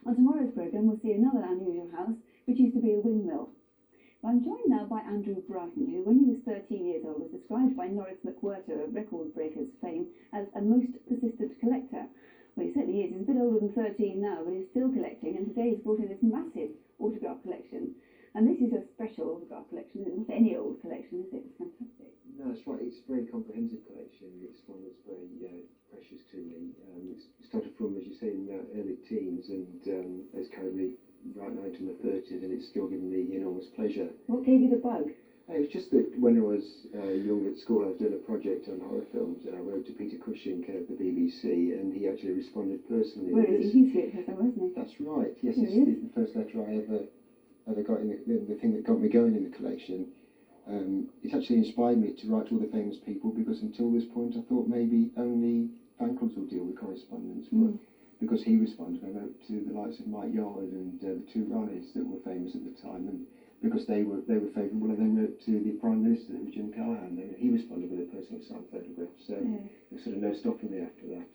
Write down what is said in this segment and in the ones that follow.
On tomorrow's programme, we'll see another unusual house, which used to be a windmill. I'm joined now by Andrew Broughton, who, when he was 13 years old, was described by Norris McWhirter of Record Breakers fame as a most persistent collector. Well, he certainly is. He's a bit older than 13 now, but he's still collecting, and today he's brought in this massive autograph collection. And this is a special autograph collection. It's not any old collection, is it? It's fantastic. No, that's right. It's a very comprehensive collection. It's one that's very precious to me. It started from, as you say, in early teens, and it's carried me right now into my 30s, and it's still given me enormous pleasure. What gave you the bug? It was just that when I was young at school, I was doing a project on horror films, and I wrote to Peter Cushing of the BBC, and he actually responded personally. Where is he? He's here, wasn't he? That's right. Yes, Here it's the first letter I ever got in the thing that got me going in the collection. It actually inspired me to write to all the famous people, because until this point I thought maybe only fan clubs would deal with correspondence, but because he responded, I wrote to the likes of Mike Yarwood and the two Ronnies that were famous at the time, and because they were favourable, I then wrote to the Prime Minister, Jim Callaghan, and he responded with a personal signed photograph, so there was sort of no stopping me after that.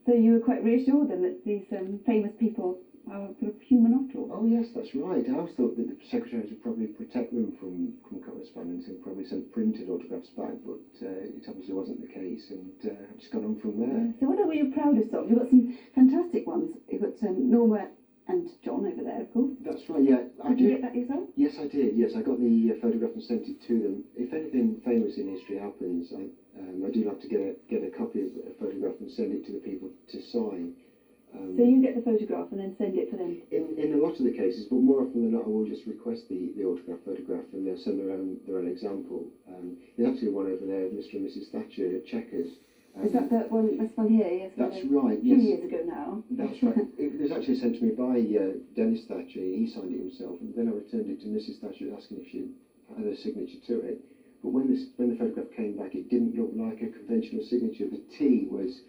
So you were quite reassured then that these famous people are sort of human after all? Oh yes, that's right. I always thought that the secretaries would probably protect them from correspondence and probably send printed autographs back, but it obviously wasn't the case, and I just got on from there. So what are you proudest of? You've got some fantastic ones. You've got Norma and John over there, of course. That's right, yeah. Did you get that yourself? Yes, I did. Yes, I got the photograph and sent it to them. If anything famous in history happens, I do like to get a copy of a photograph and send it to the people to sign. So you get the photograph and then send it for them? In a lot of the cases, but more often than not, I will just request the autograph photograph, and they'll send their own example. There's actually one over there of Mr. and Mrs. Thatcher at Chequers. Is that one? That's one here, yes. That's right. A few yes. years ago now. That's right. It was actually sent to me by Dennis Thatcher. He signed it himself, and then I returned it to Mrs. Thatcher, asking if she had a signature to it. But when the photograph came back, it didn't look like a conventional signature. The T was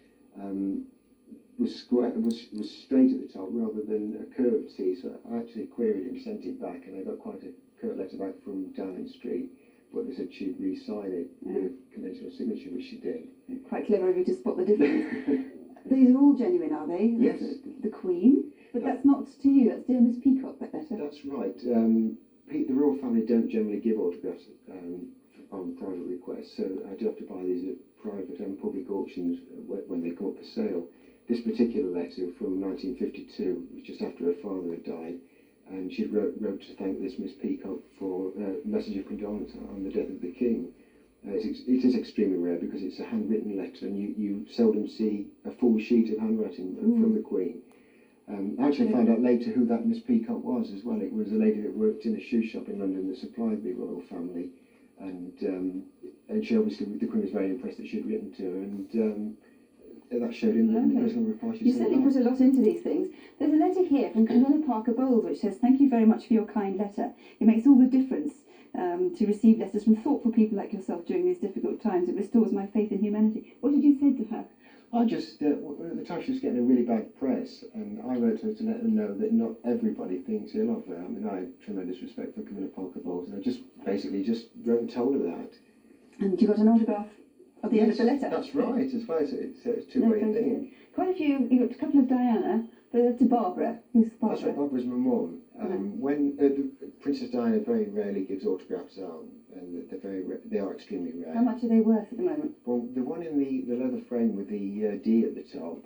square, was straight at the top rather than a curved T. So I actually queried it and sent it back, and I got quite a curt letter back from Downing Street. But they said she'd re-sign it with a conventional signature, which she did. Quite clever of you to spot the difference. These are all genuine, are they? Yes. The Queen. But that's not to you, that's dear Miss Peacock, that letter. That's right. The royal family don't generally give autographs on private requests, so I do have to buy these at private and public auctions when they come up for sale. This particular letter from 1952 was just after her father had died, and she wrote to thank this Miss Peacock for a message of condolence on the death of the King. It is extremely rare because it's a handwritten letter, and you seldom see a full sheet of handwriting from the Queen. I actually found out later who that Miss Peacock was as well. It was a lady that worked in a shoe shop in London that supplied the royal family, and she obviously, the Queen was very impressed that she'd written to her, and that showed in the personal reply she You sent certainly back. put a lot into these things. There's a letter here from Camilla Parker Bowles which says, "Thank you very much for your kind letter. It makes all the difference to receive letters from thoughtful people like yourself during these difficult times. It restores my faith in humanity." What did you say to her? I just, at the time she was getting a really bad press, and I wrote to her to let her know that not everybody thinks ill of her. I mean, I had tremendous respect for Camilla Parker Bowles, and I just basically wrote and told her that. And you got an autograph at the end of the letter? That's right, as far as it's a two-way thing. Quite a few, you got a couple of Diana, but to Barbara. Who's Barbara? That's right, Barbara's my mum. When Princess Diana very rarely gives autographs out, and they are extremely rare. How much are they worth at the moment? Well, the one in the leather frame with the D at the top,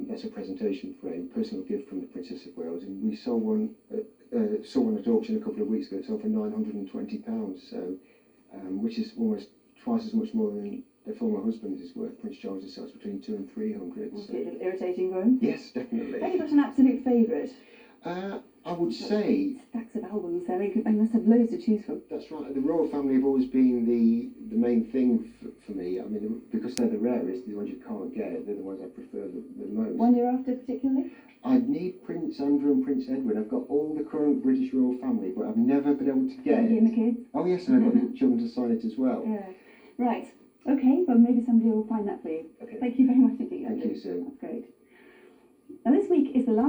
that's a presentation frame, personal gift from the Princess of Wales, and we saw one at auction a couple of weeks ago. It sold for £920, so which is almost twice as much more than their former husband is worth. Prince Charles sells between 200 and 300. So. A little irritating for him? Yes, definitely. Have you got an absolute favourite? I would say... Stacks of albums there. They must have loads to choose from. That's right. The royal family have always been the main thing for me. I mean, because because they're the rarest, the ones you can't get, they're the ones I prefer the most. One you're after particularly? I need Prince Andrew and Prince Edward. I've got all the current British royal family, but I've never been able to get Andy and the kids? Oh yes, and I've got the children to sign it as well. Yeah. Right. Okay, well maybe somebody will find that for you. Okay. Thank you very much indeed. Thank Andrew. you, Sue. That's great. Now this week is the last